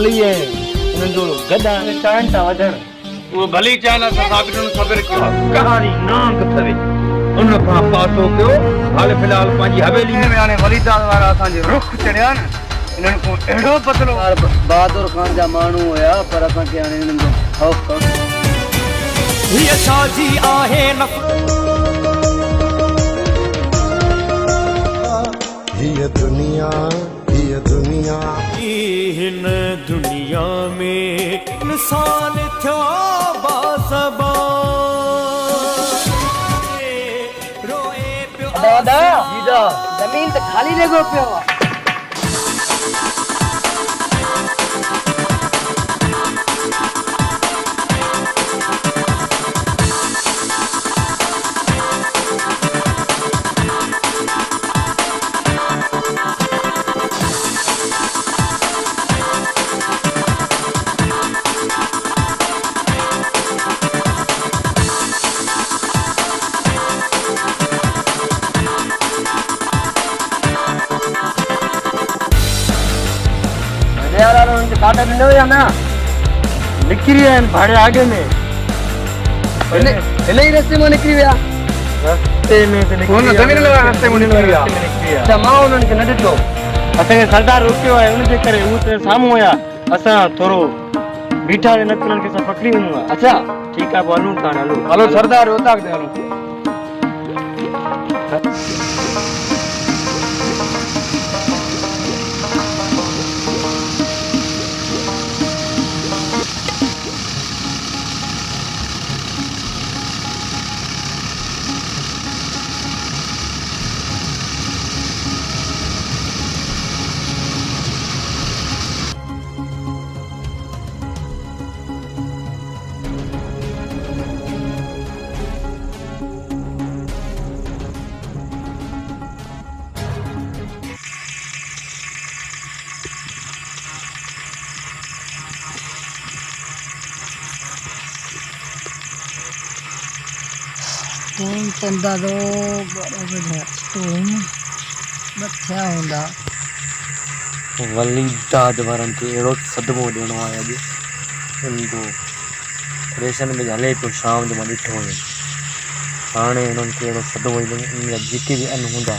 भली है उन जो गदा ने चाहन ता वधण वो भली चाहना साबित सबर कयो कहानी नांग थवे उन का पासो कयो हाल फिलहाल पांजी हवेली में आने वलीदाद वाला असा जे रुख चढ़िया न इन्हन को एड़ो बदलो बहादुर खान जा मानू होया पर असा के आने इन्हन जो खौफ कर ये शादी आहे ये दुनिया हिन दुनिया में इंसान थियो बाज़बान रोए पियो दादा जीदा जमीन तो खाली लॻो पियो आहे यार उनके काटा मिलो या ना निकरी है भाड़े आगे में इन्हीं रास्ते में निकली विया रास्ते में से निकली कौन जमीन लगा रास्ते में निकली विया अच्छा मां उन्हनि खे न ॾिठो असांखे सरदार रोकियो आहे उनजे करे हू त साम्हूं हुया असां थोरो बीठा न उन्हनि खे असां पकड़ी वञूं अच्छा ठीकु आहे पोइ हलूं कान हलूं हलो सरदार होता के हलो Tuम tendado barabar tuम बथया हुंदा वलीदाद वारनि खे अहिड़ो सदमो ॾियणो आहे अॼु उनको रेशन में हले पियो शाम जो मां ॾिठो हुयो हाणे हुननि खे अहिड़ो सदमो ॾियणो उन जा जेके बि अन हूंदा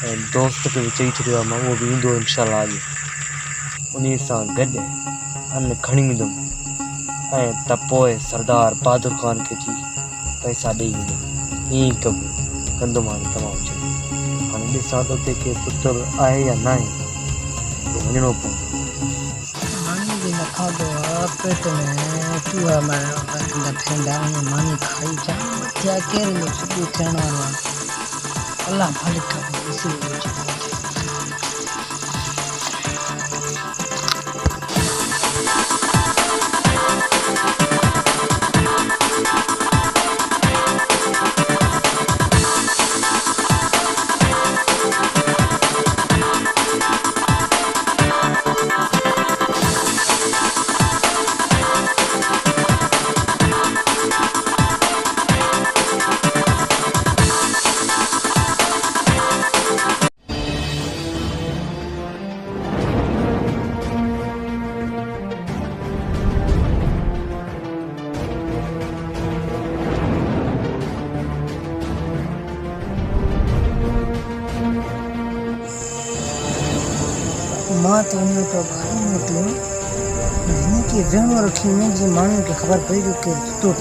ऐं दोस्त खे बि चई छॾियो आहे मां उहो बि ईंदो इनशाला अॼु उन सां गॾु अन खणी ईंदुमि ऐं त पोइ सरदार बहादुर ख़ान खे जी पैसा ॾेई वेंदुमि ईअं कंदुमि हाणे तमामु चङो हाणे ॾिसां थो कंहिंखे पुत्र आहे या न आहे वञिणो पवंदो मानी भी न खाधो आहे पेट में चूहा मारिया था ठंडा मानी खाई जा बथया केरु जो सुबुह थियण वारो आहे अलाह मालिक खां ॾिसी मां तो उन्हें तो भारी मोटी इनकी जानवर उठी में जी मानू की खबर पड़ी जो कि तो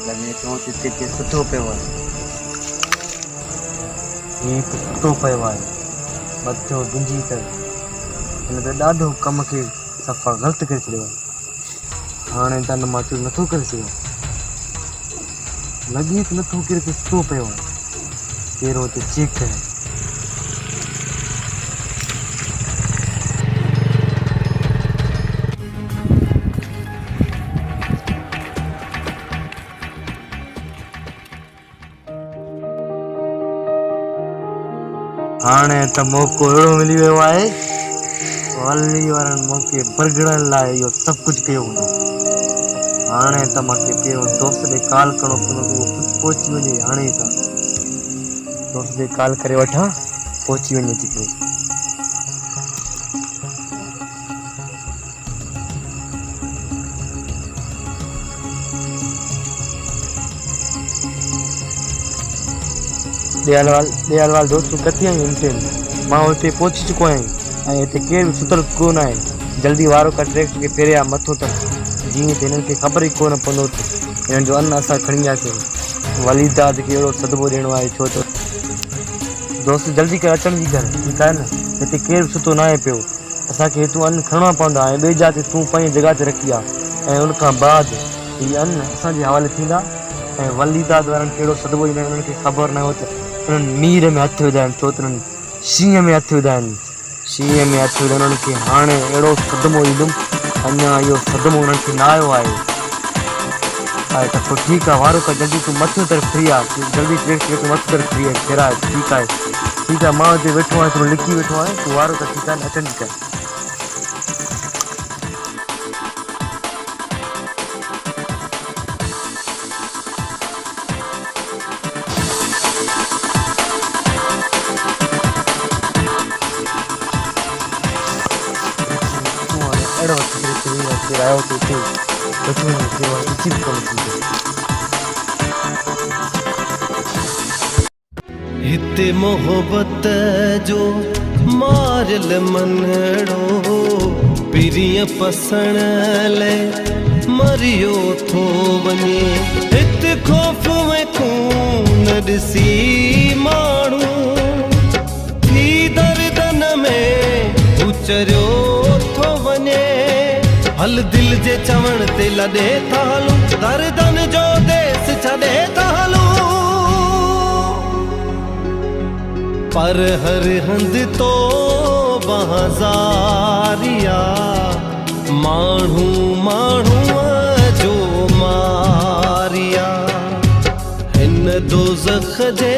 लॻे थो जिते के सुठो पियो आहे हीअं हिकु सुठो पियो आहे मथियो गुंजी करे हिन त ॾाढो कम खे सफ़ा ग़लति करे छॾियो आहे हाणे त मां चूं नथो करे सघां लॻे त नथो केरु सुठो पियो आहे पहिरों त चीख हाणे त मौक़ो अहिड़ो मिली वियो आहे वाली वारनि मूंखे बरगड़ण लाइ इहो सभु कुझु कयो हूंदो हाणे त मूंखे पहिरियों दोस्त ॾे कॉल करिणो पवंदो उहो पहुची वञे हाणे ई सां दोस्त ॾे कॉल करे वठां पहुची वञे थी पियो दयालवाल दोस्त तूं किथे आहीं हिते मां हुते पहुची चुको आहियां ऐं हिते केरु बि सुतल कोन आहे जल्दी वारो का ट्रैक्टर खे फेरिया मथो त जीअं त हिननि खे ख़बर ई कोन पवंदो त हिननि जो अन्न असां खणी वियासीं वलीदाद खे अहिड़ो सदबो ॾियणो आहे छो त दोस्त जल्दी करे अचण जी कर ठीकु आहे न हिते केरु बि सुतो न आहे पियो असांखे हितां अन्न खणणा पवंदा ऐं ॿिए जाते तूं पंहिंजी जॻह ते रखी आहे ऐं उन खां बाद हीअ अन्न असांजे हवाले थींदा ऐं वलीदाद वारनि खे अहिड़ो सदबो ॾींदा आहिनि उन्हनि खे ख़बर न हो त उन्हनि मीर में हथु विधा आहिनि छो त उन्हनि शींहं में हथु विधा आहिनि शींहं में हथु विधा उन्हनि खे हाणे अहिड़ो सदमो ॾींदुमि अञा इहो सदमो उन्हनि खे न आयो आहे त पोइ ठीकु आहे वारो का जल्दी तूं मथे तरफ़ फ्री आहे जल्दी ट्रैक्टर तूं मथे तरफ़ फ्री आहे फेराए ठीकु आहे मां हिते वेठो आहियां थोरो लिकी वेठो आहियां तूं वारो त ठीकु आहे अचनि कर अहिड़ो आयो त हिते वेठो ॾिसी बि कोन थींदो हिते मोहब्बत जो मारियल मनड़ो पिरिय पसण लाइ मरियो थो वञे हिते ख़ौफ़ में खून ॾिसी माण्हू थी दर्दन में उचरियो थो वञे हल दिल जे चवण ते लॾे था हलूं दर्दन जो देस छॾे था हलूं पर हर हंध तो बहज़ारिया माण्हू माण्हूअ जो मारिया हिन दोज़ख जे